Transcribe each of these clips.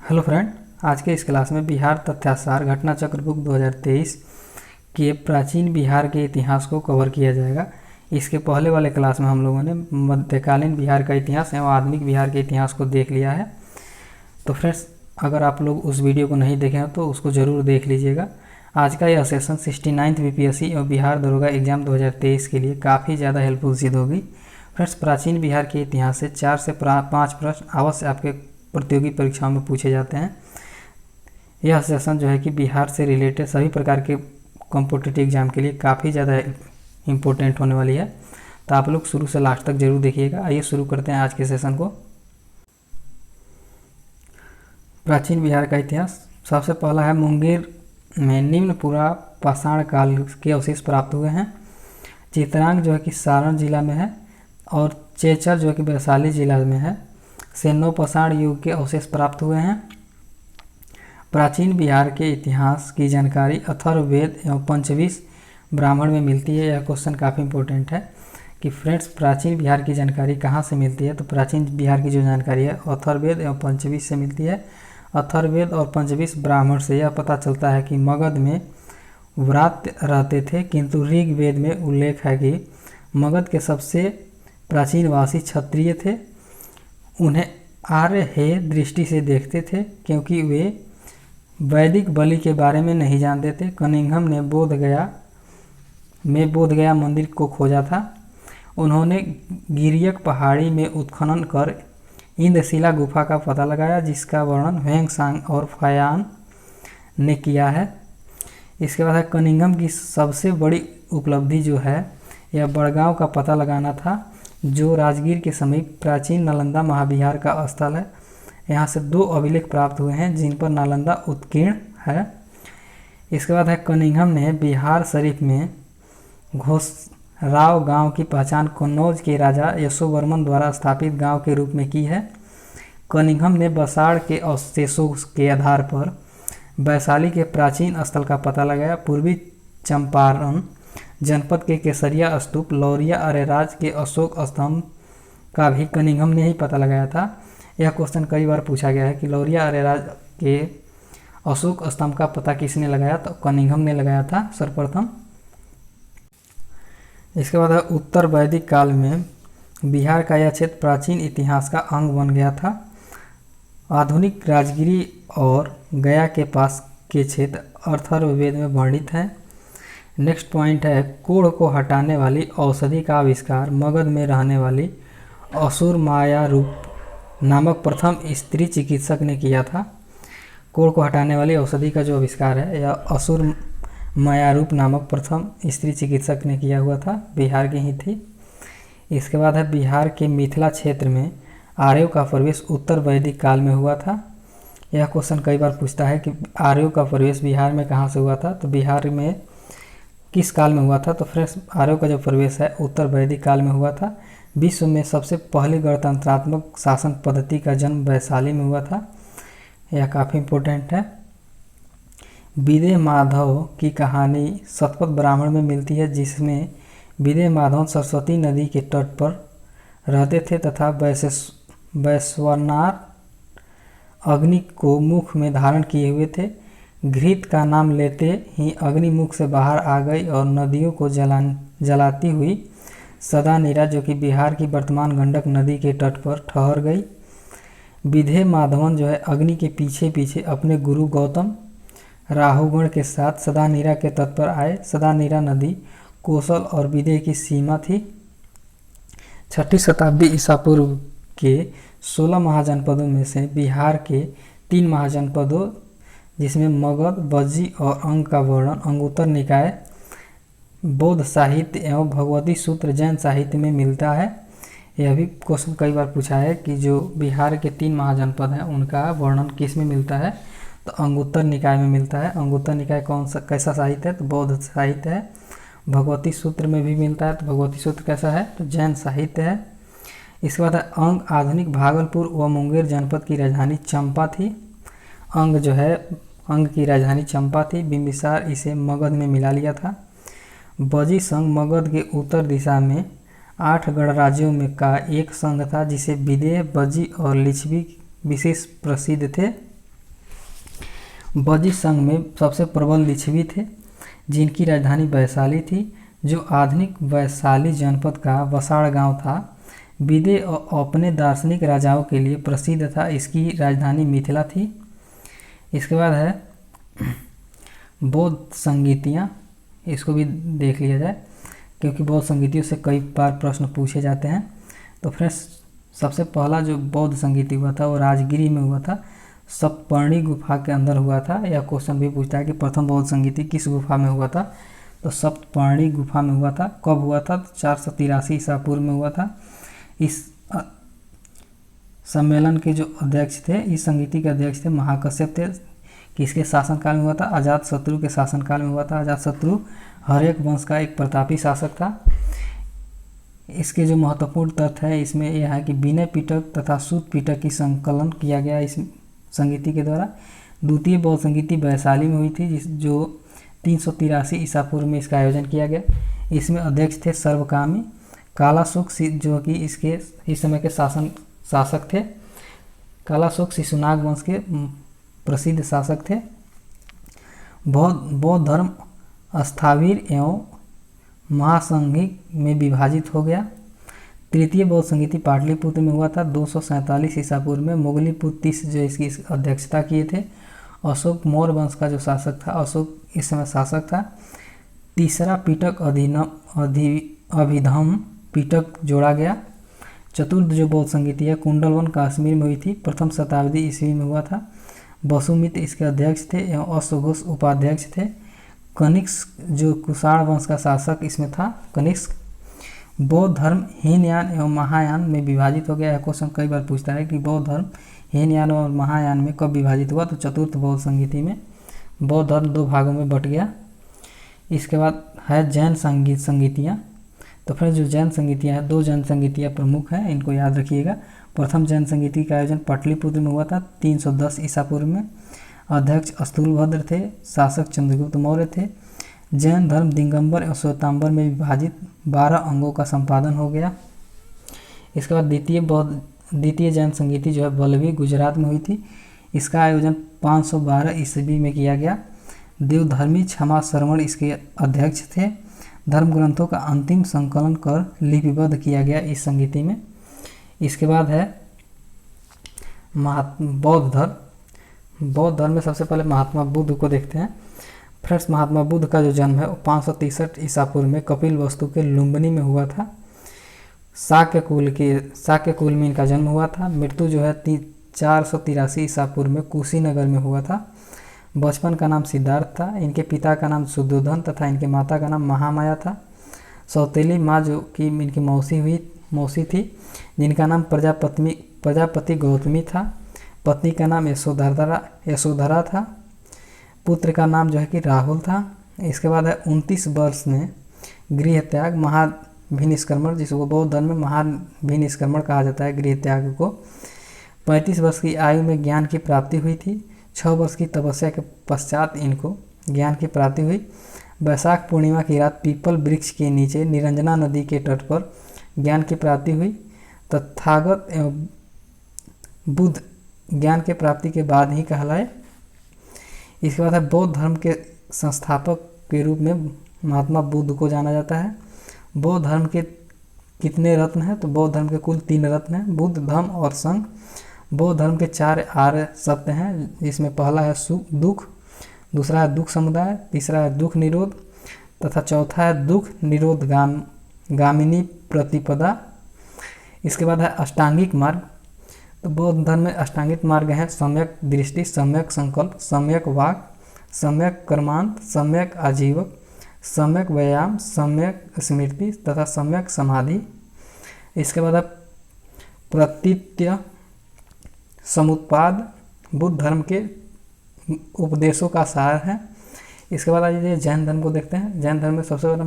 Hello friend, आज के इस क्लास में बिहार तथ्यासार घटना चक्र बुक 2023 के प्राचीन बिहार के इतिहास को कवर किया जाएगा। इसके पहले वाले क्लास में हम लोगों ने मध्यकालीन बिहार का इतिहास एवं आधुनिक बिहार के इतिहास को देख लिया है। तो फ्रेंड्स, अगर आप लोग उस वीडियो को नहीं देखे हैं तो उसको ज़रूर देख लीजिएगा। आज का यह सेशन 69th बीपीएससी एवं बिहार दरोगा एग्जाम 2023 के लिए काफ़ी ज़्यादा हेल्पफुल सिद्ध होगी। फ्रेंड्स, प्राचीन बिहार के इतिहास से 4 से 5 प्रश्न अवश्य आपके प्रतियोगी परीक्षाओं में पूछे जाते हैं। यह सेशन जो है कि बिहार से रिलेटेड सभी प्रकार के कॉम्पिटिटिव एग्जाम के लिए काफ़ी ज़्यादा इम्पोर्टेंट होने वाली है, तो आप लोग शुरू से लास्ट तक जरूर देखिएगा। आइए शुरू करते हैं आज के सेशन को। प्राचीन बिहार का इतिहास। सबसे पहला है, मुंगेर में निम्न पूरा पाषाण काल के अवशेष प्राप्त हुए हैं। चित्रांग जो है कि सारण जिला में है और चेचर जो है कि वैशाली जिला में है। से नवपाषाण युग के अवशेष प्राप्त हुए हैं। प्राचीन बिहार के इतिहास की जानकारी अथर्ववेद एवं पंचविश ब्राह्मण में मिलती है। यह क्वेश्चन काफ़ी इंपॉर्टेंट है कि फ्रेंड्स, प्राचीन बिहार की जानकारी कहाँ से मिलती है। तो प्राचीन बिहार की जो जानकारी है अथर्ववेद एवं पंचविश से मिलती है। अथर्ववेद और पंचविश ब्राह्मण से यह पता चलता है कि मगध में व्रात रहते थे, किंतु ऋग्वेद में उल्लेख है कि मगध के सबसे प्राचीन वासी क्षत्रिय थे। उन्हें आर्य हे दृष्टि से देखते थे क्योंकि वे वैदिक बलि के बारे में नहीं जानते थे। कनिंघम ने बोधगया मंदिर को खोजा था। उन्होंने गिरियक पहाड़ी में उत्खनन कर इंद्रशिला गुफा का पता लगाया, जिसका वर्णन ह्वेंसांग और फायान ने किया है। इसके बाद है, कनिंघम की सबसे बड़ी उपलब्धि जो है यह बड़गांव का पता लगाना था, जो राजगीर के समीप प्राचीन नालंदा महाविहार का स्थल है। यहाँ से 2 अभिलेख प्राप्त हुए हैं जिन पर नालंदा उत्कीर्ण है। इसके बाद है, कनिंघम ने बिहार शरीफ में घोषराव गांव की पहचान कन्नौज के राजा यशोवर्मन द्वारा स्थापित गांव के रूप में की है। कनिंघम ने बसाड़ के अवशेषों के आधार पर वैशाली के प्राचीन स्थल का पता लगाया। पूर्वी चंपारण जनपद के केसरिया स्तूप, लौरिया अरेराज के अशोक स्तंभ का भी कनिंघम ने ही पता लगाया था। यह क्वेश्चन कई बार पूछा गया है कि लौरिया अरेराज के अशोक स्तंभ का पता किसने लगाया, तो कनिंघम ने लगाया था सर्वप्रथम। इसके बाद उत्तर वैदिक काल में बिहार का यह क्षेत्र प्राचीन इतिहास का अंग बन गया था। आधुनिक राजगिरी और गया के पास के क्षेत्र अथर्ववेद में वर्णित है। नेक्स्ट पॉइंट है, कोढ़ को हटाने वाली औषधि का आविष्कार मगध में रहने वाली असुर माया रूप नामक प्रथम स्त्री चिकित्सक ने किया था। कोढ़ को हटाने वाली औषधि का जो आविष्कार है यह असुर मायारूप नामक प्रथम स्त्री चिकित्सक ने किया हुआ था, बिहार की ही थी। इसके बाद है, बिहार के मिथिला क्षेत्र में आर्यों का प्रवेश उत्तर वैदिक काल में हुआ था। यह क्वेश्चन कई बार पूछता है कि आर्यों का प्रवेश बिहार में कहाँ से हुआ था, तो बिहार में किस काल में हुआ था। तो फ्रेंड्स, आर्यों का जो प्रवेश है उत्तर वैदिक काल में हुआ था। विश्व में सबसे पहली गणतंत्रात्मक शासन पद्धति का जन्म वैशाली में हुआ था। यह काफ़ी इम्पोर्टेंट है। विदेह माधव की कहानी शतपथ ब्राह्मण में मिलती है, जिसमें विदेह माधव सरस्वती नदी के तट पर रहते थे तथा वैश्वानर अग्नि को मुख में धारण किए हुए थे। घृत का नाम लेते ही अग्नि मुख से बाहर आ गई और नदियों को जलाती हुई सदानीरा, जो कि बिहार की वर्तमान गंडक नदी के तट पर ठहर गई। विदेह माधवन जो है अग्नि के पीछे पीछे अपने गुरु गौतम राहुगण के साथ सदानीरा के तट पर आए। सदानीरा नदी कौशल और विदेह की सीमा थी। 6ठी शताब्दी ईसा पूर्व के 16 महाजनपदों में से बिहार के 3 महाजनपदों, जिसमें मगध, बज्जी और अंग का वर्णन अंगुत्तर निकाय बौद्ध साहित्य एवं भगवती सूत्र जैन साहित्य में मिलता है। यह भी क्वेश्चन कई बार पूछा है कि जो बिहार के 3 महाजनपद हैं उनका वर्णन किस में मिलता है, तो अंगुत्तर निकाय में मिलता है। अंगुत्तर निकाय कैसा साहित्य है, तो बौद्ध साहित्य है। भगवती सूत्र में भी मिलता है, तो भगवती सूत्र कैसा है, तो जैन साहित्य है। इसके बाद अंग आधुनिक भागलपुर व मुंगेर जनपद की राजधानी चंपा थी। अंग जो है अंग की राजधानी चंपा थी। बिंबिसार इसे मगध में मिला लिया था। बजी संघ मगध के उत्तर दिशा में 8 गणराज्यों में का एक संघ था, जिसे विदेह, बजी और लिच्छवी विशेष प्रसिद्ध थे। बजी संघ में सबसे प्रबल लिच्छवी थे, जिनकी राजधानी वैशाली थी, जो आधुनिक वैशाली जनपद का वसाड़ गांव था। विदे अपने दार्शनिक राजाओं के लिए प्रसिद्ध था। इसकी राजधानी मिथिला थी। इसके बाद है बौद्ध संगीतियाँ, इसको भी देख लिया जाए क्योंकि बौद्ध संगीतियों से कई बार प्रश्न पूछे जाते हैं। तो फ्रेंड्स, सबसे पहला जो बौद्ध संगीति हुआ था वो राजगिरी में हुआ था, सप्तपर्णी गुफा के अंदर हुआ था। यह क्वेश्चन भी पूछता है कि प्रथम बौद्ध संगीति किस गुफा में हुआ था, तो सप्तपर्णी गुफा में हुआ था। कब हुआ था, तो 483 ईसा पूर्व में हुआ था। इस सम्मेलन के जो अध्यक्ष थे, इस संगीति के अध्यक्ष थे महाकश्यप थे। किसके शासनकाल में हुआ था, अजातशत्रु के शासनकाल में हुआ था। अजातशत्रु हर्यक वंश का एक प्रतापी शासक था। इसके जो महत्वपूर्ण तथ्य है इसमें यह है कि विनय पिटक तथा सूत पिटक की संकलन किया गया इस संगीति के द्वारा। द्वितीय बौद्ध संगीति वैशाली में हुई थी, जो 383 ईसा पूर्व में इसका आयोजन किया गया। इसमें अध्यक्ष थे सर्वकामी कालाशोक, जो कि इसके इस समय के शासक थे। कालाशोक शिशुनाग वंश के प्रसिद्ध शासक थे। बौद्ध धर्म स्थावीर एवं महासंघिक में विभाजित हो गया। तृतीय बौद्ध संगीति पाटलिपुत्र में हुआ था 247 ईसा पूर्व में। मोगलीपुत्र जो इसकी अध्यक्षता किए थे। अशोक मौर्य वंश का जो शासक था, अशोक इस समय शासक था। तीसरा पिटक अभिधम पिटक जोड़ा गया। चतुर्थ जो बौद्ध संगीति है कुंडलवन कश्मीर में हुई थी, प्रथम शताब्दी ईस्वी में हुआ था। वसुमित्र इसके अध्यक्ष थे एवं अश्वघोष उपाध्यक्ष थे। कनिष्क जो कुषाण वंश का शासक इसमें था, कनिष्क। बौद्ध धर्म हीनयान एवं महायान में विभाजित हो गया। यह क्वेश्चन कई बार पूछता है कि बौद्ध धर्म हीनयान और महायान में कब विभाजित हुआ, तो चतुर्थ बौद्ध संगीति में बौद्ध धर्म 2 भागों में बट गया। इसके बाद है जैन संगीतियाँ। तो फिर जो जैन संगीतियाँ हैं, 2 जैन संगीतियाँ प्रमुख हैं, इनको याद रखिएगा। प्रथम जैन संगीति का आयोजन पाटलिपुत्र में हुआ था 310 ईसा पूर्व में। अध्यक्ष स्थूलभद्र थे, शासक चंद्रगुप्त मौर्य थे। जैन धर्म दिगंबर और श्वेतांबर में विभाजित 12 अंगों का संपादन हो गया। इसके बाद द्वितीय जैन संगीति जो है वल्लभी गुजरात में हुई थी। इसका आयोजन 512 ईस्वी में किया गया। देवधर्मी क्षमा श्रवण इसके अध्यक्ष थे। धर्म ग्रंथों का अंतिम संकलन कर लिपिबद्ध किया गया इस संगीति में। इसके बाद है बौद्ध धर्म। बौद्ध धर्म में सबसे पहले महात्मा बुद्ध को देखते हैं। फ्रेंड्स, महात्मा बुद्ध का जो जन्म है वो 563 ईसा पूर्व में कपिलवस्तु के लुम्बिनी में हुआ था। शाक्य कुल में इनका जन्म हुआ था। मृत्यु जो है 483 ईसा पूर्व में कुशीनगर में हुआ था। बचपन का नाम सिद्धार्थ था। इनके पिता का नाम शुद्धोधन तथा इनके माता का नाम महामाया था। सौतेली माँ जो कि इनकी मौसी थी, जिनका नाम प्रजापति गौतमी था। पत्नी का नाम यशोधरा था। पुत्र का नाम जो है कि राहुल था। इसके बाद है 29 वर्ष में गृह त्याग महाभिनिष्क्रमण, जिसको बौद्ध धर्म में महाभिनिष्क्रमण कहा जाता है गृह त्याग को। 35 वर्ष की आयु में ज्ञान की प्राप्ति हुई थी। 6 वर्ष की तपस्या के पश्चात इनको ज्ञान की प्राप्ति हुई। वैशाख पूर्णिमा की रात पीपल वृक्ष के नीचे निरंजना नदी के तट पर ज्ञान की प्राप्ति हुई। तथागत एवं बुद्ध ज्ञान के प्राप्ति के बाद ही कहलाए। इसके बाद है बौद्ध धर्म के संस्थापक के रूप में महात्मा बुद्ध को जाना जाता है। बौद्ध धर्म के कितने रत्न हैं, तो बौद्ध धर्म के कुल 3 रत्न हैं, बुद्ध, धम्म और संघ। बौद्ध धर्म के 4 आर्य सत्य हैं, जिसमें पहला है दुख, दूसरा है दुख समुदाय, तीसरा है दुख निरोध तथा चौथा है दुख निरोध गामिनी प्रतिपदा। इसके बाद है अष्टांगिक मार्ग। तो बौद्ध धर्म में अष्टांगिक मार्ग हैं सम्यक दृष्टि, सम्यक संकल्प, सम्यक वाक, सम्यक कर्मांत, सम्यक आजीवक, सम्यक व्यायाम, सम्यक स्मृति तथा सम्यक समाधि। इसके बाद है प्रतीत्य समुत्पाद, बुद्ध धर्म के उपदेशों का सार है। इसके बाद आइए जैन धर्म को देखते हैं। जैन धर्म में सबसे पहले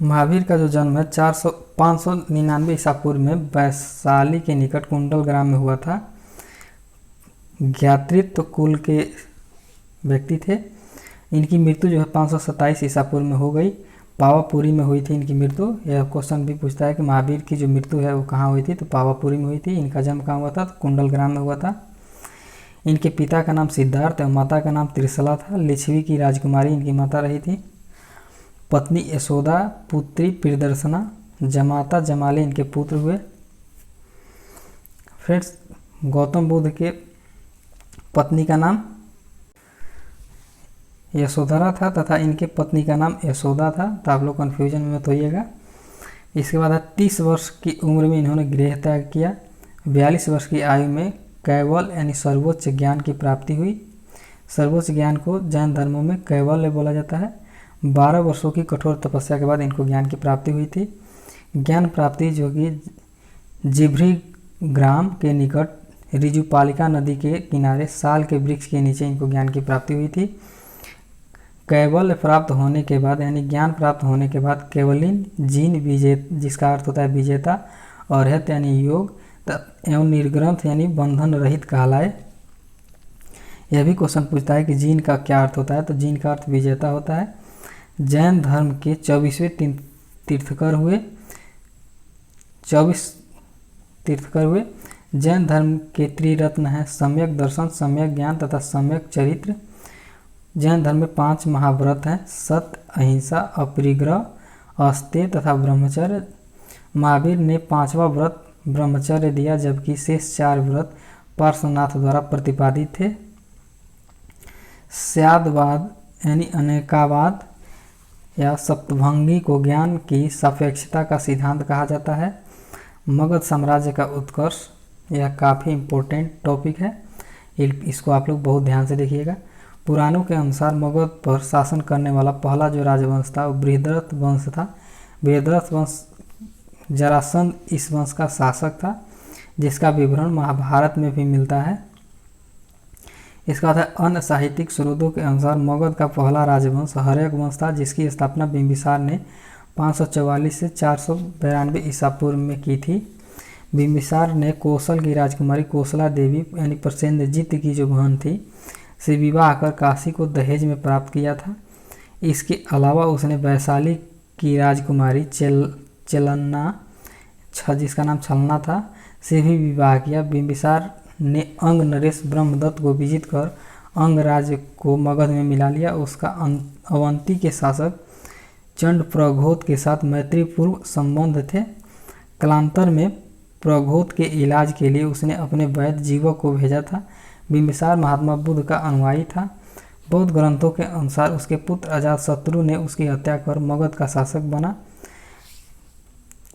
महावीर का जो जन्म है 599 ईसा पूर्व में वैशाली के निकट कुंडल ग्राम में हुआ था। ज्ञातृत्व कुल के व्यक्ति थे। इनकी मृत्यु जो है 527 ईसा पूर्व में हो गई। पावापुरी में हुई थी इनकी मृत्यु। यह क्वेश्चन भी पूछता है कि महावीर की जो मृत्यु है वो कहाँ हुई थी, तो पावापुरी में हुई थी। इनका जन्म कहाँ हुआ था, तो कुंडलग्राम में हुआ था। इनके पिता का नाम सिद्धार्थ और माता का नाम त्रिशला था। लिच्छवी की राजकुमारी इनकी माता रही थी। पत्नी यशोदा, पुत्री प्रियदर्शना, जमाता जमाली इनके पुत्र हुए। फ्रेंड्स, गौतम बुद्ध के पत्नी का नाम यशोधरा था तथा इनके पत्नी का नाम यशोदा था, तो आप लोग कन्फ्यूजन में मत होइएगा। इसके बाद 30 वर्ष की उम्र में इन्होंने गृह त्याग किया। 42 वर्ष की आयु में कैवल्य यानी सर्वोच्च ज्ञान की प्राप्ति हुई। सर्वोच्च ज्ञान को जैन धर्मों में कैवल्य बोला जाता है। 12 वर्षों की कठोर तपस्या के बाद इनको ज्ञान की प्राप्ति हुई थी। ज्ञान प्राप्ति जो कि जिभ्री ग्राम के निकट ऋजुपालिका नदी के किनारे साल के वृक्ष के नीचे इनको ज्ञान की प्राप्ति हुई थी। कैवल्य प्राप्त होने के बाद यानी ज्ञान प्राप्त होने के बाद केवलिन जीन जिसका अर्थ होता है विजेता, और हत यानी योग एवं निर्ग्रंथ यानी बंधन रहित कहलाए। यह भी क्वेश्चन पूछता है कि जीन का क्या अर्थ होता है, तो जीन का अर्थ विजेता होता है। जैन धर्म के 24वें तीर्थकर हुए। 24 तीर्थकर हुए। जैन धर्म के त्रिरत्न हैं सम्यक दर्शन, सम्यक ज्ञान तथा सम्यक चरित्र। जैन धर्म में 5 महाव्रत हैं, सत्य, अहिंसा, अपरिग्रह, अस्तेय तथा ब्रह्मचर्य। महावीर ने 5वां व्रत ब्रह्मचर्य दिया, जबकि शेष 4 व्रत पार्श्वनाथ द्वारा प्रतिपादित थे। स्यादवाद यानी अनेकावाद या सप्तभंगी को ज्ञान की सापेक्षता का सिद्धांत कहा जाता है। मगध साम्राज्य का उत्कर्ष, यह काफ़ी इम्पोर्टेंट टॉपिक है, इसको आप लोग बहुत ध्यान से देखिएगा। पुराणों के अनुसार मगध पर शासन करने वाला पहला जो राजवंश था वो बृहद्रथ वंश था। बृहद्रथ वंश जरासंध इस वंश का शासक था, जिसका विवरण महाभारत में भी मिलता है। इसका बाद है अन्य साहित्यिक स्रोतों के अनुसार मगध का पहला राजवंश हर्यक वंश था, जिसकी स्थापना बिंबिसार ने 544 से 492 ईसा पूर्व में की थी। बिंबिसार ने कौशल की राजकुमारी कौशला देवी यानी प्रसेनजीत की जो बहन थी से विवाह कर काशी को दहेज में प्राप्त किया था। इसके अलावा उसने वैशाली की राजकुमारी चलन्ना जिसका नाम छलना था से भी विवाह किया। बिंबिसार ने अंग नरेश ब्रह्मदत्त को विजित कर अंग राज्य को मगध में मिला लिया। उसका अवंती के शासक चंड प्रघोत के साथ मैत्रीपूर्व संबंध थे। कालांतर में प्रघोत के इलाज के लिए उसने अपने वैद्य जीवक को भेजा था। बिंबिसार महात्मा बुद्ध का अनुयायी था। बौद्ध ग्रंथों के अनुसार उसके पुत्र अजातशत्रु ने उसकी हत्या कर मगध का शासक बना।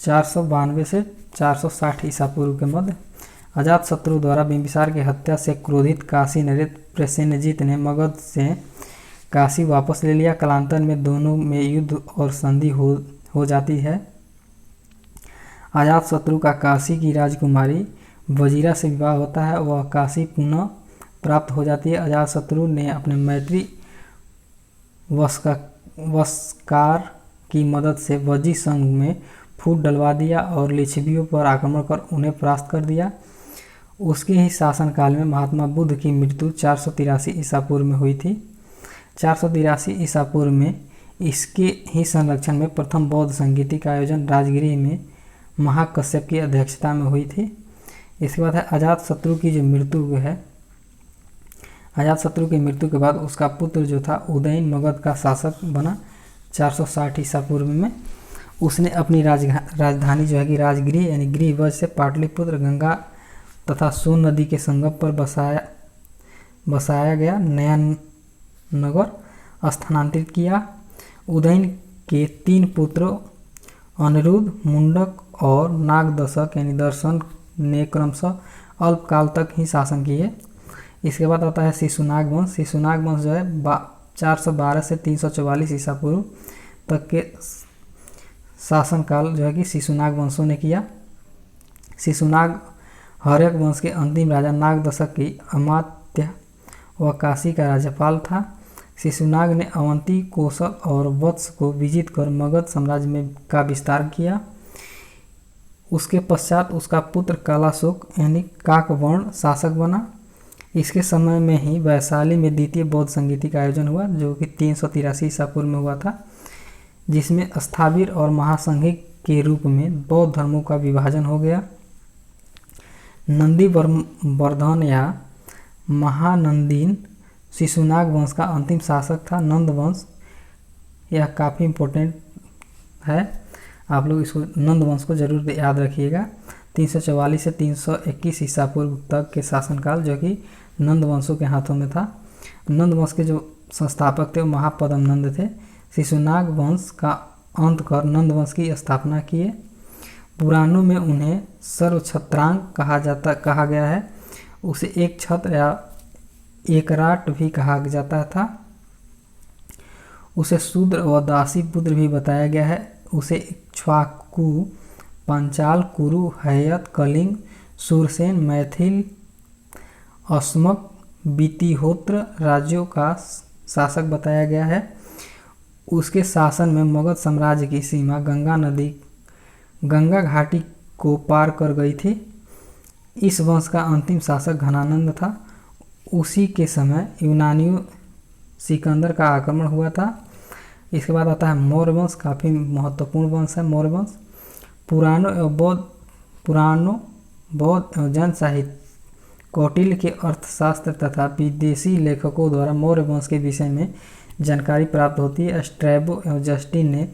492 से 460 ईसा पूर्व के मध्य अजातशत्रु द्वारा बिंबिसार की हत्या से क्रोधित काशी नरेश प्रसेनजीत ने मगध से काशी वापस ले लिया। कालांतर में दोनों में युद्ध और संधि हो जाती है। अजातशत्रु का काशी की राजकुमारी वजीरा से विवाह होता है, वह काशी पुनः प्राप्त हो जाती है। अजातशत्रु ने अपने मैत्री वस्कार की मदद से वजी संघ में फूट डलवा दिया और लिच्छवियों पर आक्रमण कर उन्हें परास्त कर दिया। उसके ही शासनकाल में महात्मा बुद्ध की मृत्यु 483 ईसा पूर्व में हुई थी। 483 ईसा पूर्व में इसके ही संरक्षण में प्रथम बौद्ध संगीति का आयोजन राजगृह में महाकश्यप की अध्यक्षता में हुई थी। इसके बाद है अजातशत्रु की जो मृत्यु है। अजातशत्रु की मृत्यु के बाद उसका पुत्र जो था उदयन मगध का शासक बना 460 ईसा पूर्व में। उसने अपनी राजधानी जो है कि राजगृह यानी गृहवज से पाटलिपुत्र गंगा तथा सोन नदी के संगम पर बसाया गया नया नगर स्थानांतरित किया। उदयन के 3 पुत्रों अनिरुद्ध, मुंडक और नागदशक यानी दर्शन ने क्रमशः अल्पकाल तक ही शासन किए। इसके बाद आता है शिशुनाग वंश। शिशुनाग वंश जो है 412 से 344 ईसा पूर्व तक के शासनकाल जो है कि शिशुनाग वंशों ने किया। शिशुनाग हर्यक वंश के अंतिम राजा नागदशक की अमात्य व काशी का राज्यपाल था। शिशुनाग ने अवंती, कौशल और वत्स को विजित कर मगध साम्राज्य में का विस्तार किया। उसके पश्चात उसका पुत्र कालाशोक यानी काकवर्ण शासक बना। इसके समय में ही वैशाली में द्वितीय बौद्ध संगीति का आयोजन हुआ, जो कि 383 ईसा पूर्व में हुआ था। जिसमें स्थाविर और महासंघिक के रूप में बौद्ध धर्मों का विभाजन हो गया। नंदीवर्धन या महानंदीन शिशुनाग वंश का अंतिम शासक था। नंद वंश, यह काफ़ी इम्पोर्टेंट है, आप लोग इसको नंद वंश को जरूर याद रखिएगा। 344 से 321 ईसा पूर्व तक के शासनकाल जो कि नंद वंशों के हाथों में था। नंद वंश के जो संस्थापक थे वो महापद्म नंद थे। शिशुनाग वंश का अंत कर नंद वंश की स्थापना किए। पुराणों में उन्हें सर्वछत्रांग कहा गया है। उसे एक छत्र या एकराट भी कहा जाता था। उसे शूद्र व दासी पुत्र भी बताया गया है। उसे इक्ष्वाकु, पांचाल, कुरु, हैयत, कलिंग, सूरसेन, मैथिल, अस्मक, वितिहोत्र राज्यों का शासक बताया गया है। उसके शासन में मगध साम्राज्य की सीमा गंगा घाटी को पार कर गई थी। इस वंश का अंतिम शासक घनानंद था। उसी के समय यूनानियों सिकंदर का आक्रमण हुआ था। इसके बाद आता है मौर्य वंश, काफ़ी महत्वपूर्ण वंश है मौर्य वंश। पुराणों, बौद्ध एवं जैन साहित्य, कौटिल्य के अर्थशास्त्र तथा विदेशी लेखकों द्वारा मौर्य वंश के विषय में जानकारी प्राप्त होती है। स्ट्रैबो एवं जस्टिन ने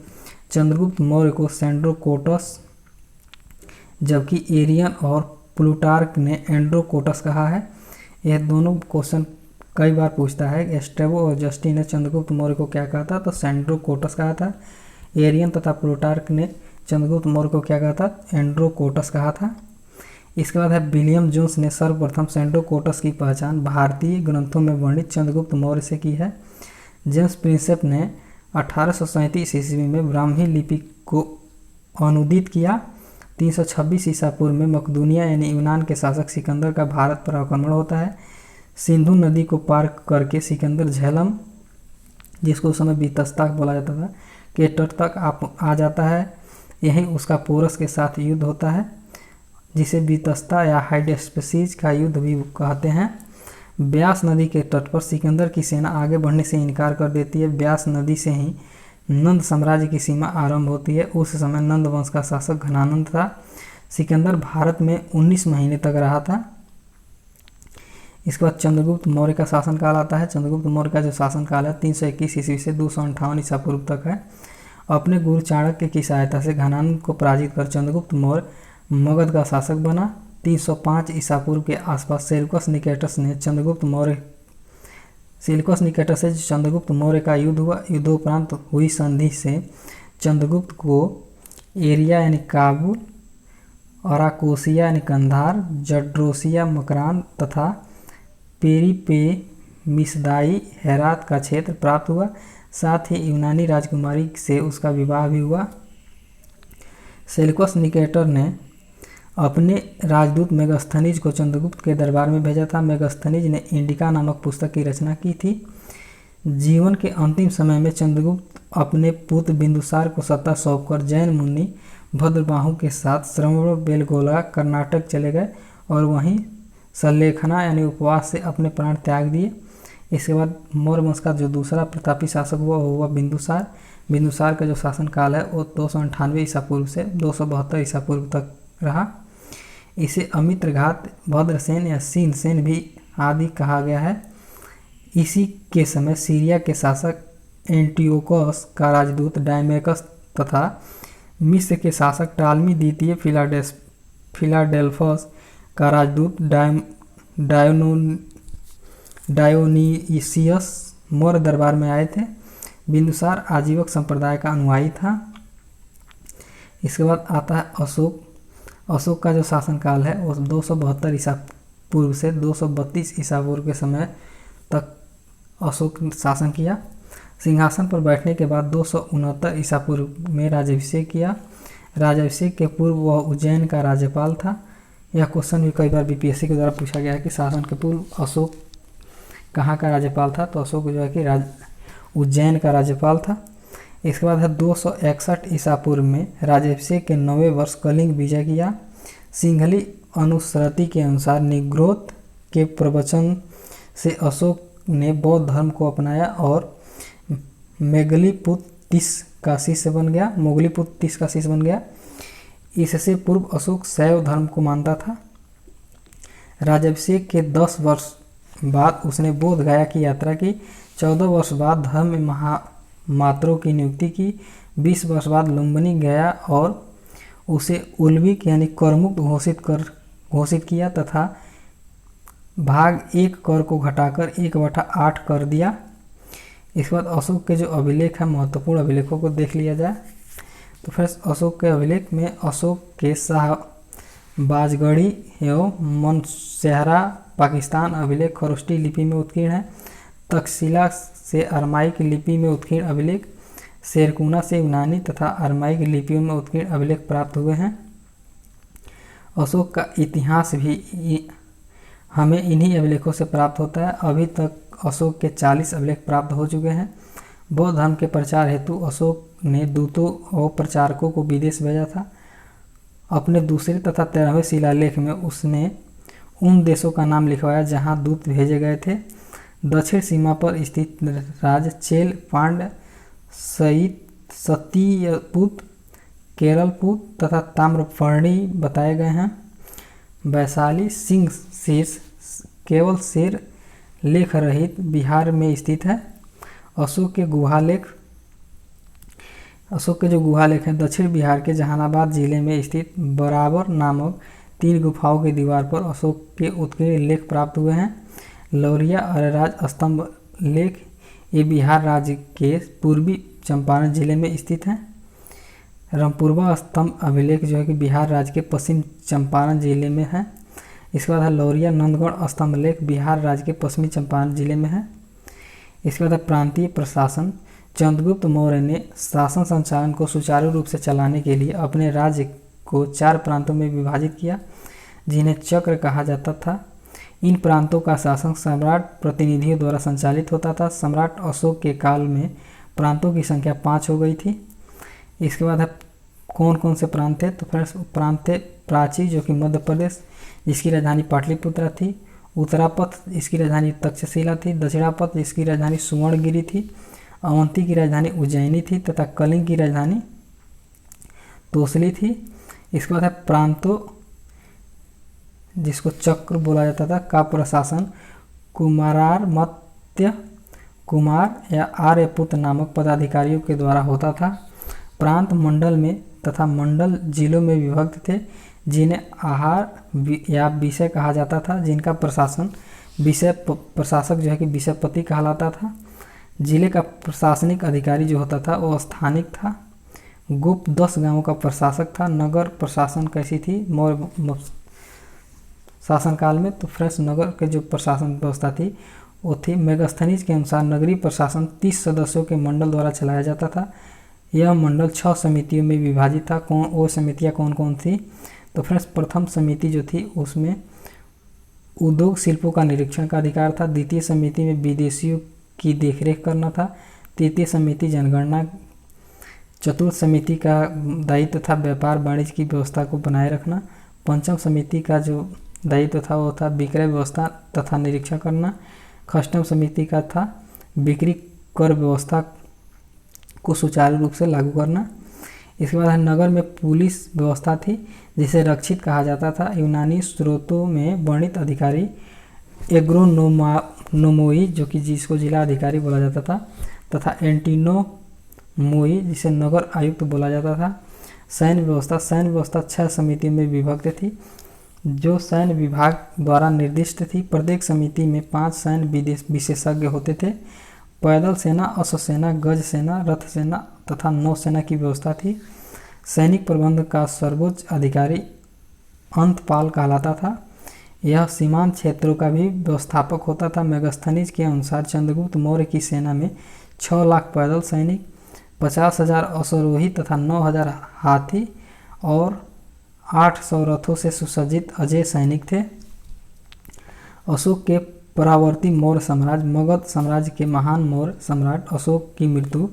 चंद्रगुप्त मौर्य को सेंड्रोकोटस, जबकि एरियन और प्लूटार्क ने एंड्रोकोटस कहा है। यह दोनों क्वेश्चन कई बार पूछता है। स्ट्रैबो और जस्टिन ने चंद्रगुप्त मौर्य को क्या कहा था, तो सेंड्रोकोटस कहा था। एरियन तथा प्लूटार्क ने चंद्रगुप्त मौर्य को क्या कहा था, एंड्रोकोटस कहा था। इसके बाद है विलियम जोन्स ने सर्वप्रथम सेंड्रोकोटस की पहचान भारतीय ग्रंथों में वर्णित चंद्रगुप्त मौर्य से की है। जेम्स प्रिंसेप ने 1837 ईस्वी में ब्राह्मी लिपि को अनुदित किया। 326 ईसा पूर्व में मकदूनिया यानी यूनान के शासक सिकंदर का भारत पर आक्रमण होता है। सिंधु नदी को पार करके सिकंदर झेलम, जिसको उस समय बीतस्ता बोला जाता था, के तट तक आ जाता है। यहीं उसका पोरस के साथ युद्ध होता है, जिसे बीतस्ता या हाइडेस्पेसीज का युद्ध भी कहते हैं। ब्यास नदी के तट पर सिकंदर की सेना आगे बढ़ने से इनकार कर देती है। ब्यास नदी से ही नंद साम्राज्य की सीमा आरंभ होती है। उस समय नंद वंश का शासक घनानंद था। सिकंदर भारत में 19 महीने तक रहा था। इसके बाद चंद्रगुप्त मौर्य का शासनकाल आता है। चंद्रगुप्त मौर्य का जो शासनकाल है 321 ईस्वी से 258 ईसा पूर्व तक है। अपने गुरु चाणक्य की सहायता से घनानंद को पराजित कर चंद्रगुप्त मौर्य मगध का शासक बना। 305 ईसा पूर्व के आसपास सेल्यूकस निकेटस से चंद्रगुप्त मौर्य का युद्ध हुआ। युद्धोपरांत हुई संधि से चंद्रगुप्त को एरिया यानी काबुल, अराकोसिया यानी कंधार, जड्रोसिया मकरान तथा पेरिपेमिसदाई हेरात का क्षेत्र प्राप्त हुआ। साथ ही यूनानी राजकुमारी से उसका विवाह भी हुआ। सेल्यूकस निकेटर ने अपने राजदूत मेगास्थनीज को चंद्रगुप्त के दरबार में भेजा था। मेगास्थनीज ने इंडिका नामक पुस्तक की रचना की थी। जीवन के अंतिम समय में चंद्रगुप्त अपने पुत्र बिंदुसार को सत्ता सौंपकर जैन मुनि भद्रबाहु के साथ श्रवणबेलगोला कर्नाटक चले गए और वहीं सल्लेखना यानी उपवास से अपने प्राण त्याग दिए। इसके बाद मौर्य वंश का जो दूसरा प्रतापी शासक हुआ बिंदुसार। बिंदुसार का जो शासनकाल है वो 298 ईसा पूर्व से 272 ईसा पूर्व तक रहा। इसे अमित्रघात, भद्रसेन या सीनसेन भी आदि कहा गया है। इसी के समय सीरिया के शासक एंटियोकस का राजदूत डायमेकस तथा मिस्र के शासक टालमी द्वितीय फिलाडेल्फस का राजदूत डायोनीसियस मौर्य दरबार में आए थे। बिंदुसार आजीवक संप्रदाय का अनुयायी था। इसके बाद आता है अशोक। अशोक का जो शासनकाल है वो 272 ईसा पूर्व से 232 ईसा पूर्व के समय तक अशोक शासन किया। सिंहासन पर बैठने के बाद 269 ईसा पूर्व में राज्याभिषेक किया। राज्याभिषेक के पूर्व वह उज्जैन का राज्यपाल था। यह क्वेश्चन भी कई बार बीपीएससी के द्वारा पूछा गया है कि शासन के पूर्व अशोक कहाँ का राज्यपाल था, तो अशोक जो है कि उज्जैन का राज्यपाल था। इसके बाद है 261 ईसा पूर्व में राज्याभिषेक के 9वें वर्ष कलिंग विजय किया। सिंघली अनुश्रुति के अनुसार निग्रोध के प्रवचन से अशोक ने बौद्ध धर्म को अपनाया और मेगलीपुत्र तीस का शिष्य बन गया, मोगलीपुत्र तीस का शिष्य बन गया। इससे पूर्व अशोक शैव धर्म को मानता था। राज्याभिषेक के 10 वर्ष बाद उसने बोध गया की यात्रा की। 14 वर्ष बाद धर्म में महामात्रों की नियुक्ति की। 20 वर्ष बाद लुम्बिनी गया और उसे उल्विक यानी करमुक्त घोषित किया तथा भाग 1 कर को घटाकर 1/8 कर दिया। इसके बाद अशोक के जो अभिलेख हैं, महत्वपूर्ण अभिलेखों को देख लिया जाए तो फिर अशोक के अभिलेख में अशोक के शाहबाजगढ़ी एवं मनसेहरा पाकिस्तान अभिलेख खरोष्टी लिपि में उत्कीर्ण है। तक्षशिला से अरमाइक लिपि में उत्कीर्ण अभिलेख, शेरकुना से यूनानी तथा अरमाइक लिपियों में उत्कीर्ण अभिलेख प्राप्त हुए हैं। अशोक का इतिहास भी हमें इन्हीं अभिलेखों से प्राप्त होता है। अभी तक अशोक के 40 अभिलेख प्राप्त हो चुके हैं। बौद्ध धर्म के प्रचार हेतु अशोक ने दूतों और प्रचारकों को विदेश भेजा था। अपने दूसरे तथा 13वें शिलालेख में उसने उन देशों का नाम लिखवाया जहां दूत भेजे गए थे। दक्षिण सीमा पर स्थित राज्य चेल, पांड्य, सतीयपुत, केरलपुत तथा ताम्रपर्णी बताए गए हैं। वैशाली सिंह शीर्ष केवल शेर लेख रहित बिहार में स्थित है। अशोक के जो गुहालेख हैं दक्षिण बिहार के जहानाबाद जिले में स्थित बराबर नामक 3 गुफाओं की दीवार पर अशोक के उत्कीर्ण लेख प्राप्त हुए हैं। लौरिया अरेराज स्तंभ लेख ये बिहार राज्य के पूर्वी चंपारण जिले में स्थित है। रामपुरवा स्तंभ अभिलेख जो है कि बिहार राज्य के पश्चिम चंपारण जिले में है। इसके बाद है लौरिया नंदगढ़ स्तंभ लेख बिहार राज्य के पश्चिमी चंपारण जिले में है। इसके बाद है प्रांतीय प्रशासन। चंद्रगुप्त मौर्य ने शासन संचालन को सुचारू रूप से चलाने के लिए अपने राज्य को 4 प्रांतों में विभाजित किया जिन्हें चक्र कहा जाता था। इन प्रांतों का शासन सम्राट प्रतिनिधियों द्वारा संचालित होता था। सम्राट अशोक के काल में प्रांतों की संख्या 5 हो गई थी। इसके बाद है कौन कौन से प्रांत थे तो फ्रेंड्स प्रांत थे प्राची जो कि मध्य प्रदेश जिसकी राजधानी पाटलिपुत्र थी। उत्तरापथ इसकी राजधानी तक्षशिला थी। दक्षिणापथ इसकी राजधानी सुवर्णगिरी थी। अवंती की राजधानी उज्जैनी थी तथा कलिंग की राजधानी तोसली थी। इसके बाद है प्रांतों जिसको चक्र बोला जाता था का प्रशासन कुमारार्मत्य कुमार या आर्यपुत्र नामक पदाधिकारियों के द्वारा होता था। प्रांत मंडल में तथा मंडल जिलों में विभक्त थे जिन्हें आहार या विषय कहा जाता था, जिनका प्रशासन विषय प्रशासक जो है कि विषयपति कहलाता था। जिले का प्रशासनिक अधिकारी जो होता था वो स्थानिक था। गुप्त 10 गांवों का प्रशासक था। नगर प्रशासन कैसी थी मौर्य शासनकाल में तो फ्रेंड्स नगर के जो प्रशासन व्यवस्था थी वो थी मेगास्थनीज के अनुसार नगरीय प्रशासन 30 सदस्यों के मंडल द्वारा चलाया जाता था। यह मंडल 6 समितियों में विभाजित था। वो समितियाँ कौन कौन थी तो फ्रेंड्स प्रथम समिति जो थी उसमें उद्योग शिल्पों का निरीक्षण का अधिकार था। द्वितीय समिति में विदेशियों की देखरेख करना था। तृतीय समिति जनगणना। चतुर्थ समिति का दायित्व था व्यापार वाणिज्य की व्यवस्था को बनाए रखना। पंचम समिति का जो दायित्व था वो था विक्रय व्यवस्था तथा निरीक्षण करना। षष्ठम समिति का था बिक्री कर व्यवस्था को सुचारू रूप से लागू करना। इसके बाद नगर में पुलिस व्यवस्था थी जिसे रक्षित कहा जाता था। यूनानी स्रोतों में वर्णित अधिकारी एग्रोनोमोई जो कि जिसको जिला अधिकारी बोला जाता था तथा एंटीनोमोई जिसे नगर आयुक्त बोला जाता था। सैन्य व्यवस्था 6 समितियों में विभक्त थी जो सैन्य विभाग द्वारा निर्दिष्ट थी। प्रत्येक समिति में 5 सैन्य विशेषज्ञ होते थे। पैदल सेना, अश्व सेना, गज सेना, रथ सेना तथा नौसेना की व्यवस्था थी। सैनिक प्रबंध का सर्वोच्च अधिकारी अंतपाल कहलाता था। यह सीमांत क्षेत्रों का भी व्यवस्थापक होता था। मेगास्थनीज के अनुसार चंद्रगुप्त मौर्य की सेना में 6 लाख पैदल सैनिक, 50,000 अश्वारोही तथा 9,000 हाथी और 800 रथों से सुसज्जित अजेय सैनिक थे। अशोक के परावर्ती मौर्य साम्राज्य मगध साम्राज्य के महान मौर्य सम्राट अशोक की मृत्यु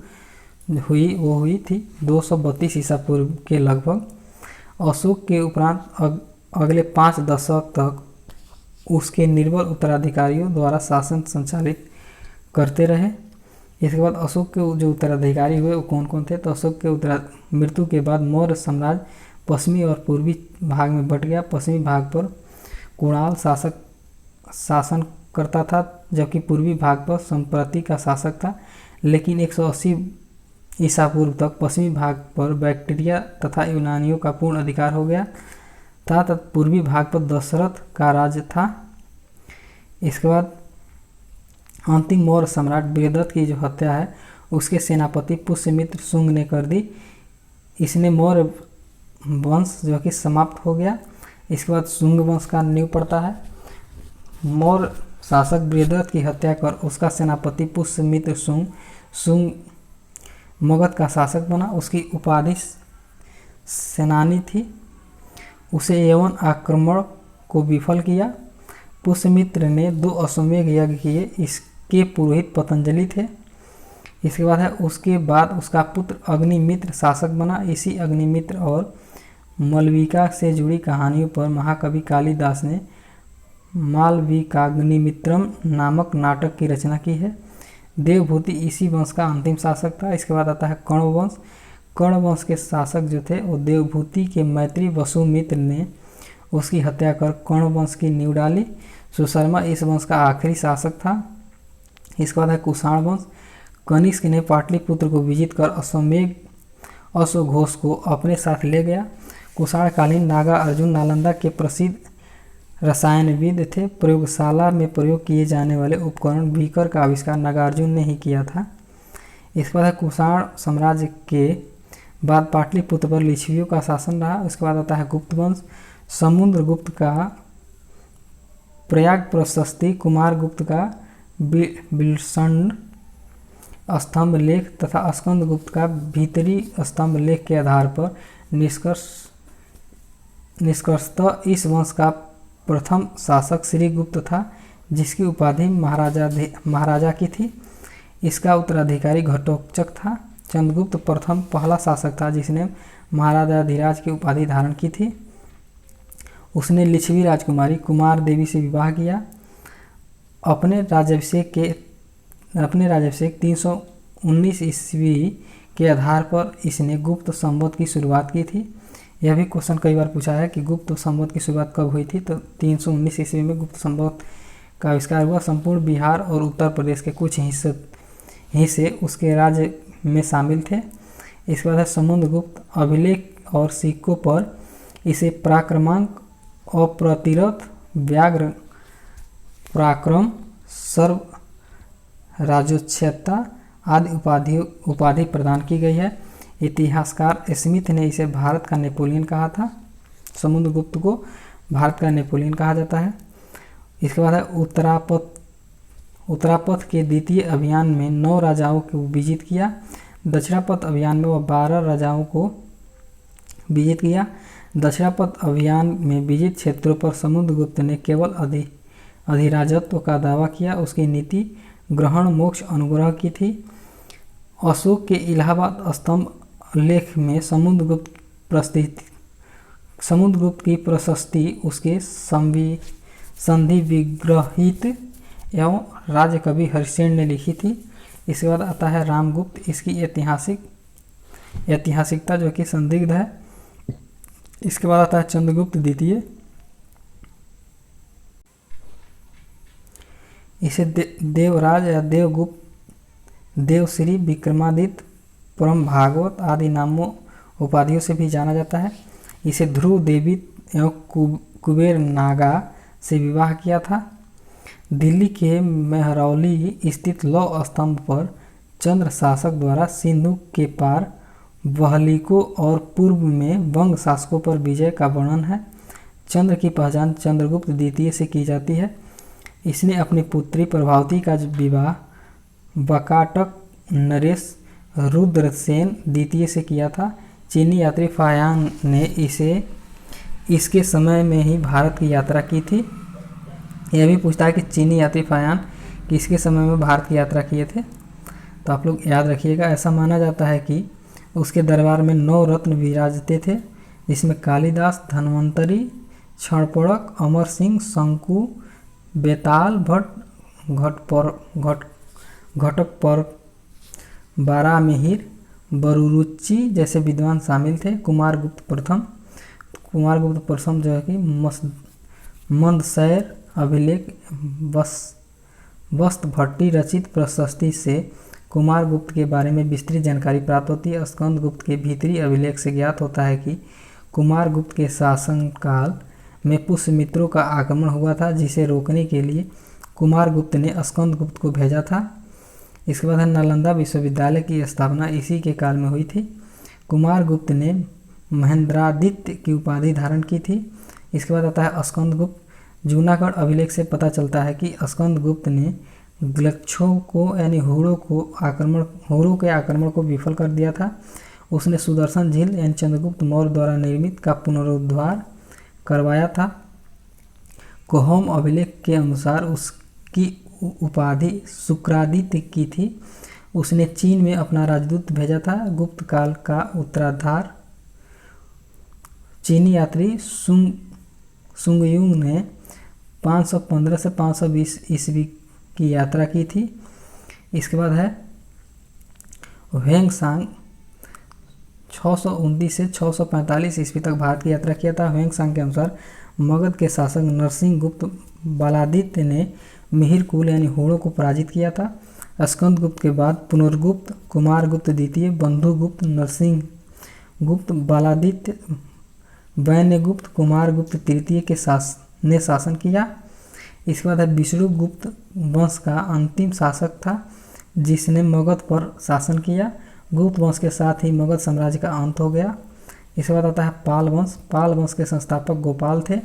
हुई थी 232 ईसा पूर्व के लगभग। अशोक के उपरांत अगले 5 दशक तक उसके निर्बल उत्तराधिकारियों द्वारा शासन संचालित करते रहे। इसके बाद अशोक के जो उत्तराधिकारी हुए वो कौन कौन थे? तो अशोक के मृत्यु के बाद मौर्य साम्राज्य पश्चिमी और पूर्वी भाग में बट गया। पश्चिमी भाग पर कुणाल शासन करता था, जबकि पूर्वी भाग पर संप्रति का शासक था। लेकिन 180 ईसा पूर्व तक पश्चिमी भाग पर बैक्टीरिया तथा यूनानियों का पूर्ण अधिकार हो गया था तथा पूर्वी भाग पर दशरथ का राज्य था। इसके बाद अंतिम मौर्य सम्राट बृहद्रथ की जो हत्या है उसके सेनापति पुष्यमित्र शुंग ने कर दी। इसने मौर्य वंश जो कि समाप्त हो गया। इसके बाद शुंग वंश का नींव पड़ता है। मौर्य शासक बृहद्रथ की हत्या कर उसका सेनापति पुष्यमित्र शुंग मगध का शासक बना। उसकी उपाधि सेनानी थी। उसे यवन आक्रमण को विफल किया। पुष्यमित्र ने 2 अश्वमेध यज्ञ किए। इसके पुरोहित पतंजलि थे। इसके बाद है उसके बाद उसका पुत्र अग्निमित्र शासक बना। इसी अग्निमित्र और मालविका से जुड़ी कहानियों पर महाकवि कालिदास ने मालविकाग्निमित्रम नामक नाटक की रचना की है। देवभूति इसी वंश का अंतिम शासक था। इसके बाद आता है कर्ण वंश। कर्ण वंश के शासक जो थे वो देवभूति के मैत्री वसुमित्र ने उसकी हत्या कर कर्ण वंश की नींव डाली। सुशर्मा इस वंश का आखिरी शासक था। इसके बाद है कुषाण वंश। कनिष्क ने पाटलिपुत्र को विजित कर अश्वघोष को अपने साथ ले गया। कुषाण कालीन नागा अर्जुन नालंदा के प्रसिद्ध रसायनविद थे। प्रयोगशाला में प्रयोग किए जाने वाले उपकरण बीकर का आविष्कार नागार्जुन ने ही किया था। इसके बाद कुषाण साम्राज्य के बाद पाटलिपुत्र पर लिच्छवियों का शासन रहा। उसके बाद आता है गुप्त वंश। समुद्रगुप्त का प्रयाग प्रशस्ति, कुमारगुप्त का बिलसंड स्तंभ लेख तथा स्कंदगुप्त का भीतरी स्तंभ लेख के आधार पर निष्कर्षतः इस वंश का प्रथम शासक श्रीगुप्त था, जिसकी उपाधि महाराजा की थी। इसका उत्तराधिकारी घटोत्कच था। चंद्रगुप्त प्रथम पहला शासक था जिसने महाराजाधिराज की उपाधि धारण की थी। उसने लिच्छवी राजकुमारी कुमार देवी से विवाह किया। अपने राज्याभिषेक 319 ईस्वी के आधार पर इसने गुप्त संवत की शुरुआत की थी। यह भी क्वेश्चन कई बार पूछा है कि गुप्त संवत की शुरुआत कब हुई थी। तो 319 ईस्वी में गुप्त संवत का आविष्कार हुआ। संपूर्ण बिहार और उत्तर प्रदेश के कुछ हिस्से उसके राज्य में शामिल थे। इसके बाद है समुद्रगुप्त। अभिलेख और सिक्कों पर इसे पराक्रमांक, अप्रतिरथ, व्याघ्र पराक्रम, सर्व राजोच्छेदता आदि उपाधि प्रदान की गई है। इतिहासकार स्मिथ ने इसे भारत का नेपोलियन कहा था। समुद्रगुप्त को भारत का नेपोलियन कहा जाता है। इसके बाद है उत्तरापथ के द्वितीय अभियान में 9 राजाओं को विजित किया। दक्षिणापथ अभियान में वह 12 राजाओं को विजित किया। दक्षिणापथ अभियान में विजित क्षेत्रों पर समुद्रगुप्त ने केवल अधिराजत्व का दावा किया। उसकी नीति ग्रहण, मोक्ष, अनुग्रह की थी। अशोक के इलाहाबाद स्तंभ लेख में समुद्रगुप्त की प्रशस्ति उसके संधि विग्रहित एवं राज्य कवि हरिसेन ने लिखी थी। इसके बाद आता है रामगुप्त। इसकी ऐतिहासिकता जो कि संदिग्ध है। इसके बाद आता है चंद्रगुप्त द्वितीय। इसे देवराज या देवगुप्त, देवश्री, विक्रमादित्य, परम भागवत आदि नामों उपाधियों से भी जाना जाता है। इसे ध्रुव देवी एवं कुबेर नागा से विवाह किया था। दिल्ली के मेहरौली स्थित लौह स्तंभ पर चंद्र शासक द्वारा सिंधु के पार वहलिकों और पूर्व में वंग शासकों पर विजय का वर्णन है। चंद्र की पहचान चंद्रगुप्त द्वितीय से की जाती है। इसने अपनी पुत्री प्रभावती का विवाह बकाटक नरेश रुद्रसेन द्वितीय से किया था। चीनी यात्री फायान ने इसके समय में ही भारत की यात्रा की थी। यह भी पूछता है कि चीनी यात्री फायान किसके समय में भारत की यात्रा किए थे। तो आप लोग याद रखिएगा। ऐसा माना जाता है कि उसके दरबार में 9 रत्न विराजते थे, जिसमें कालिदास, धन्वंतरी, क्षणपड़क, अमर सिंह, शंकु, बेताल भट्ट, घटक बारामिहिर, बरुरुच्ची जैसे विद्वान शामिल थे। कुमारगुप्त प्रथम जो है कि मंदसैर अभिलेख वस्त भट्टी रचित प्रशस्ति से कुमारगुप्त के बारे में विस्तृत जानकारी प्राप्त होती है। स्कंदगुप्त के भीतरी अभिलेख से ज्ञात होता है कि कुमारगुप्त के शासनकाल में पुष्यमित्रों का आक्रमण हुआ था, जिसे रोकने के लिए कुमारगुप्त ने स्कंदगुप्त को भेजा था। इसके बाद है नालंदा विश्वविद्यालय की स्थापना इसी के काल में हुई थी। कुमारगुप्त ने महेंद्रादित्य की उपाधि धारण की थी। इसके बाद आता है स्कंदगुप्त। जूनागढ़ अभिलेख से पता चलता है कि स्कंदगुप्त ने ग्लक्षों को यानी हुरों के आक्रमण को विफल कर दिया था। उसने सुदर्शन झील यानी चंद्रगुप्त मौर्य द्वारा निर्मित का पुनरुद्धार करवाया था। कोहोम अभिलेख के अनुसार उसकी उपाधि शुक्रादित्य की थी। उसने चीन में अपना राजदूत भेजा था। गुप्त काल का उत्तराधार चीनी यात्री सुंगयुंग ने 515 से 520 ईस्वी की यात्रा की थी। इसके बाद है ह्वेंगसांग 629 से 645 ईस्वी तक भारत की यात्रा किया था। ह्वेंगसांग के अनुसार मगध के शासक नरसिंह गुप्त बालादित्य ने मिहिर कुल यानी हुड़ों को पराजित किया था। स्कंदगुप्त के बाद पुनर्गुप्त, कुमारगुप्त द्वितीय, बंधुगुप्त, नरसिंह गुप्त, बालादित्य, वैन्यगुप्त, कुमारगुप्त तृतीय ने शासन किया। इसके बाद है विष्णुगुप्त वंश का अंतिम शासक था, जिसने मगध पर शासन किया। गुप्त वंश के साथ ही मगध साम्राज्य का अंत हो गया। इसके बाद आता है पाल वंश। पाल वंश के संस्थापक गोपाल थे।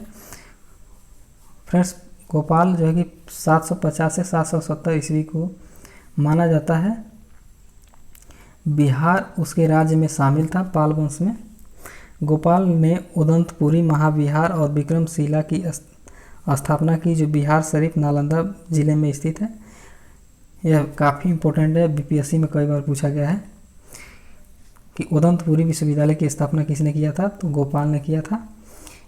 फ्रेंड्स, गोपाल जो है कि 750 से 770 ईस्वी को माना जाता है। बिहार उसके राज्य में शामिल था पाल वंश में। गोपाल ने उदंतपुरी, महाविहार और विक्रमशिला की स्थापना की, जो बिहार शरीफ नालंदा जिले में स्थित है। यह काफ़ी इम्पोर्टेंट है, बीपीएससी में कई बार पूछा गया है कि उदंतपुरी विश्वविद्यालय की स्थापना किसने किया था, तो गोपाल ने किया था।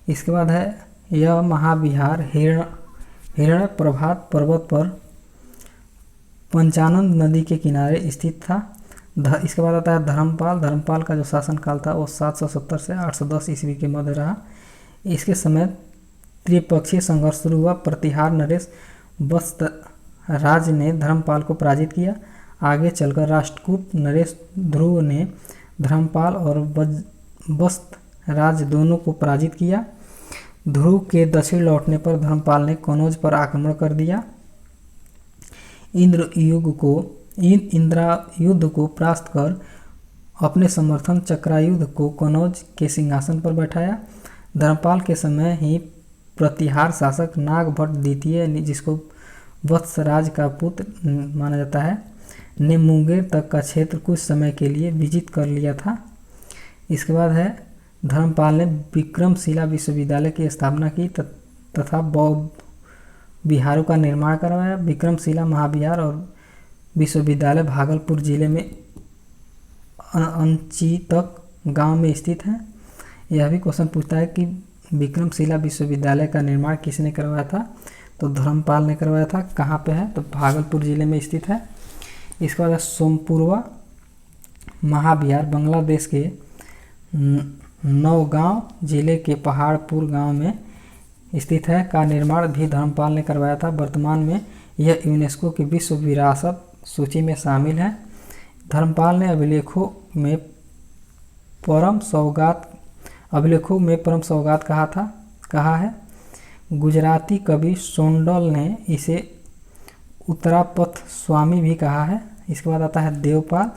इसके बाद है यह महाविहार हिरण्यप्रभात पर्वत पर पंचानन नदी के किनारे स्थित था। इसके बाद आता है धर्मपाल। धर्मपाल का जो शासनकाल था वो 770 से 810 ईस्वी के मध्य रहा। इसके समय त्रिपक्षीय संघर्ष शुरू हुआ। प्रतिहार नरेश वत्स राज ने धर्मपाल को पराजित किया। आगे चलकर राष्ट्रकूट नरेश ध्रुव ने धर्मपाल और वत्स राज दोनों को पराजित किया। ध्रुव के दक्षिण लौटने पर धर्मपाल ने कनौज पर आक्रमण कर दिया। इंद्रायुध को परास्त कर अपने समर्थन चक्रायुध को कनौज के सिंहासन पर बैठाया। धर्मपाल के समय ही प्रतिहार शासक नागभट्ट द्वितीय, जिसको वत्सराज का पुत्र माना जाता है, ने मुंगेर तक का क्षेत्र कुछ समय के लिए विजित कर लिया था। इसके बाद है धर्मपाल ने विक्रमशिला विश्वविद्यालय की स्थापना की तथा बौद्ध विहारों का निर्माण करवाया। विक्रमशिला महाविहार और विश्वविद्यालय भागलपुर जिले में अंचितक गांव में स्थित है। यह भी क्वेश्चन पूछता है कि विक्रमशिला विश्वविद्यालय का निर्माण किसने करवाया था, तो धर्मपाल ने करवाया था। कहाँ पे है, तो भागलपुर जिले में स्थित है। इसके बाद सोमपुरवा महाविहार बांग्लादेश के नौगांव जिले के पहाड़पुर गांव में स्थित है, का निर्माण भी धर्मपाल ने करवाया था। वर्तमान में यह यूनेस्को की विश्व विरासत सूची में शामिल है। धर्मपाल ने अभिलेखों में परम सौगात कहा है। गुजराती कवि सोंडल ने इसे उत्तरापथ स्वामी भी कहा है। इसके बाद आता है देवपाल।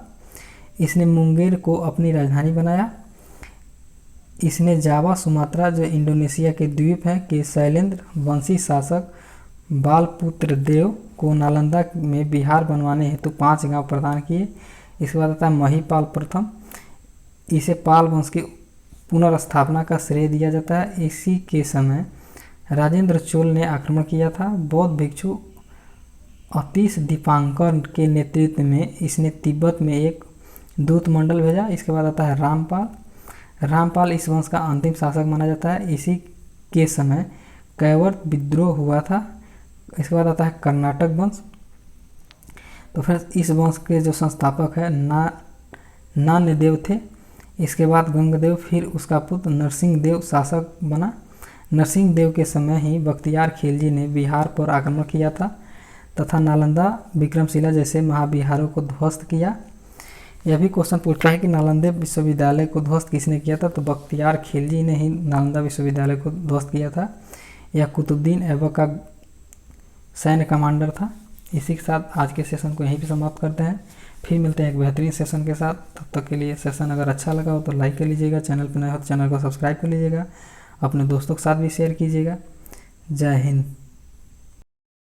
इसने मुंगेर को अपनी राजधानी बनाया। इसने जावा सुमात्रा, जो इंडोनेशिया के द्वीप है, के शैलेंद्र वंशी शासक बालपुत्र देव को नालंदा में बिहार बनवाने हेतु 5 गांव प्रदान किए। इसके बाद आता है महिपाल प्रथम। इसे पाल वंश की पुनर्स्थापना का श्रेय दिया जाता है। इसी के समय राजेंद्र चोल ने आक्रमण किया था। बौद्ध भिक्षु अतीश दीपांकर के नेतृत्व में इसने तिब्बत में एक दूत मंडल भेजा। इसके बाद आता है रामपाल। रामपाल इस वंश का अंतिम शासक माना जाता है। इसी के समय कैवर्त विद्रोह हुआ था। इसके बाद आता है कर्नाटक वंश। तो फ्रेंड्स इस वंश के जो संस्थापक है नान्यदेव थे। इसके बाद गंगदेव, फिर उसका पुत्र नरसिंह देव शासक बना। नरसिंह देव के समय ही बख्तियार खिलजी ने बिहार पर आक्रमण किया था तथा नालंदा, विक्रमशिला जैसे महाविहारों को ध्वस्त किया। यह भी क्वेश्चन पूछता है कि नालंदा विश्वविद्यालय को ध्वस्त किसने किया था, तो बख्तियार खिलजी ने ही नालंदा विश्वविद्यालय को ध्वस्त किया था। यह कुतुबुद्दीन ऐबक का सैन्य कमांडर था। इसी के साथ आज के सेशन को यहीं पे समाप्त करते हैं। फिर मिलते हैं एक बेहतरीन सेशन के साथ। तब तक के लिए सेशन अगर अच्छा लगा हो तो लाइक कर लीजिएगा, चैनल पर नए हो तो चैनल को सब्सक्राइब कर लीजिएगा, अपने दोस्तों के साथ भी शेयर कीजिएगा। जय हिंद।